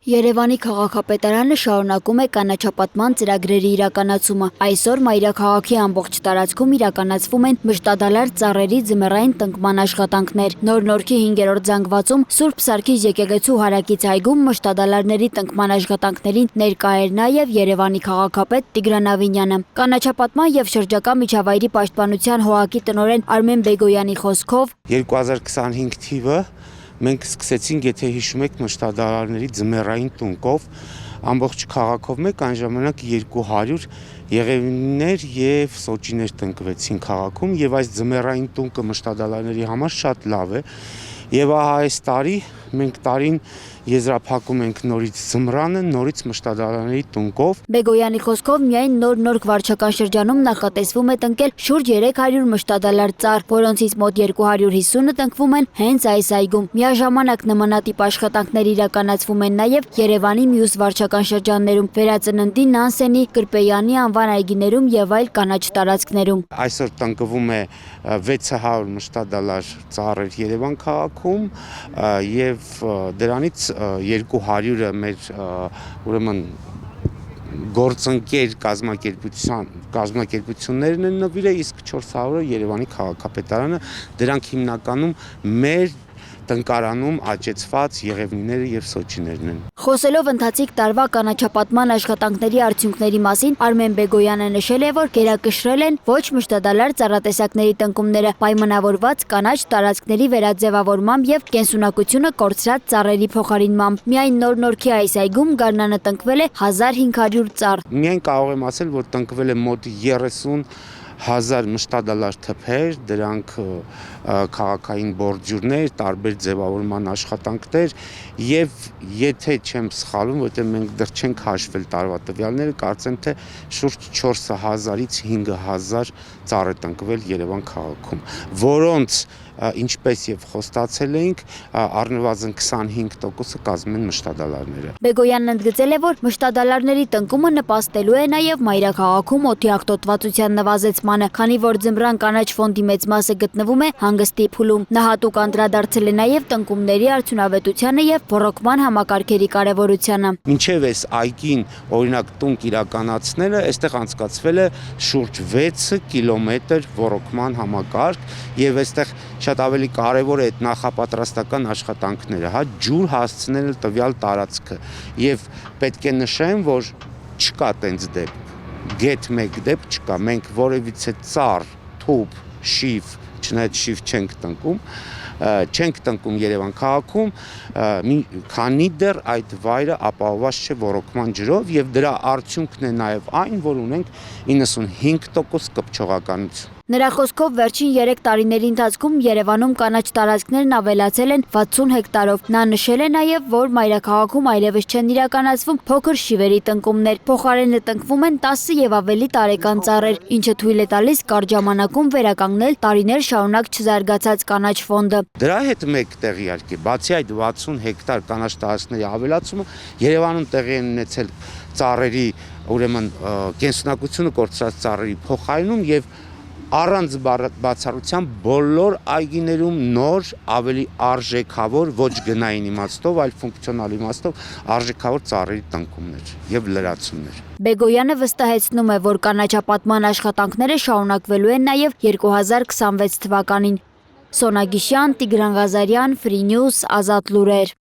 Երևանի քաղաքապետարանը շարունակում է կանաչապատման ծրագրերի իրականացումը։ Այսօր մայրաքաղաքի ամբողջ տարածքում իրականացվում են մշտադալար ծառերի ձմեռային տնկման աշխատանքներ։ Նոր-Նորքի 5-րդ զանգվածում Սուրբ Սարգիս եկեղեցու հարակից այգում մշտադալարների տնկման աշխատանքներին ներկա էր նաև Երևանի քաղաքապետ Տիգրան Ավինյանը։ Կանաչապատման եւ շրջակա միջավայրի պաշտպանության ՀՕԱԿ-ի տնօրեն Արմեն Բեգոյանի խոսքով 2025 թիվը մենք սկսեցինք, եթե հիշում եք, մշտադալարների ձմեռային տնկով ամբողջ քաղաքով մեկ այն ժամանակ 200 եղևնիներ եւ սոճիներ տնկվեցին քաղաքում եւ այս ձմեռային տնկը մշտադալարների համար շատ լավ է եւ ահա այս տարի մենք տարին եզրափակում ենք նորից ձմռանը, նորից մշտադալարների տնկով։ Բեգոյանի խոսքով միայն Նոր-Նորք վարչական շրջանում նախատեսվում է տնկել շուրջ 300 մշտադալար ծառ, որոնցից մոտ 250-ը տնկվում են հենց այս այգում։ Միաժամանակ նմանատիպ աշխատանքներ իրականացվում են նաև Երևանի մյուս վարչական շրջաններում, Վերածննդի, Նանսենի, Կրպեյանի անվան այգիներում եւ այլ կանաչ տարածքներում։ Այսօր տնկվում է 600 մշտադալար ծառեր Երևան քաղաքում եւ դրանից 200-ը մեր ուրեմն գործընկեր կազմակերպություններն են նվիրել, իսկ 400-ը Երևանի քաղաքապետարանը, դրանք հիմնականում մեր տնկարանում աճեցված եղևնիները եւ սոճիներն են։ Խոսելով ընթացիկ տարվա կանաչապատման աշխատանքների արդյունքների մասին, Արմեն Բեգոյանը նշել է, որ գերակշռել են ոչ մշտադալար ծառատեսակների տնկումները, պայմանավորված կանաչ տարածքների վերաձևավորմամբ եւ կենսունակությունը կորցրած ծառերի փոխարինմամբ։ Միայն Նոր-Նորքի այս այգում գարնանը տնկվել է 1500 ծառ։ Միայն կարող եմ ասել, որ տնկվել է մոտ 30,000 մշտադալար թփեր, դրանք քաղաքային բորջուրներ, տարբեր ձևավորման աշխատանքներ եւ եթե չեմ սխալվում, որտեղ մենք դեռ չենք հաշվել տարվա տվյալները, կարծեմ թե շուրջ 4000-ից 5000 ծառ է տնկվել Երևան քաղաքում, որոնց ինչպես եւ խոստացել էինք, առնվազն 25%-ը կազմում են մշտադալարները։ Բեգոյանն ընդգծել է, որ մշտադալարների տնկումը նպաստելու է նաեւ մայրաքաղաքում օդի աղտոտվածության նվազեցմանը, քանի որ ձմռան կանաչ ֆոնդի մեծ մասը գտնվում է հանգստի փուլում։ Նա հատուկ անդրադարձել է նաեւ տնկումների արդյունավետությանը եւ ռոռոկման համակարգերի կարեւորությանը։ Մինչեւ այս այգին օրինակ տնկ իրականացնելը, այստեղ անցկացվել է շուրջ 6 կիլոմետր ռոռոկման համակարգ եւ այստեղ շատ ավելի կարևոր է այդ նախապատրաստական աշխատանքները, հա, ջուր հասցնել տվյալ տարածքը եւ պետք է նշեմ, որ չկա տենց դեպք, գեթ մեկ դեպք չկա, մենք որևիցե ծառ, թուփ, շիվ, չնայած շիվ չենք տնկում Երևան քաղաքում, քանի դեռ այդ վայրը ապահովված չէ ռոռոկման ջրով եւ դրա արդյունքն է նաեւ այն, որ ունենք 95% կպչողականություն։ Նրա խոսքով վերջին 3 տարիների ընթացքում Երևանում կանաչ տարածքներն ավելացել են 60 հեկտարով։ Նա նշել է նաև, որ մայրաքաղաքում այլևս չեն իրականացվում փոքր շիվերի տնկումներ, փոխարենը տնկվում են 10 եւ ավելի տարեկան ծառեր, ինչը թույլ է տալիս կարճ ժամանակում վերականգնել տարիներ շարունակ չզարգացած կանաչ ֆոնդը։ Դրա հետ մեկտեղ իհարկե, բացի այդ 60 հեկտար կանաչ տարածքների ավելացումը, Երևանում տեղի են ունեցել ծառերի, ուրեմն կենսունակությունը կորցրած ծառերի փոխարինում եւ առանց բացառության բոլոր այգիներում նոր ավելի արժեքավոր ոչ գնային իմաստով, այլ ֆունկցիոնալ իմաստով արժեքավոր ծառերի տնկումներ եւ լրացումներ։ Բեգոյանը վստահեցնում է, որ կանաչապատման աշխատանքները շարունակվելու են նաեւ 2026 թվականին։ Սոնա Գիշյան, Տիգրան Ղազարյան, Free News, Ազատ լուրեր։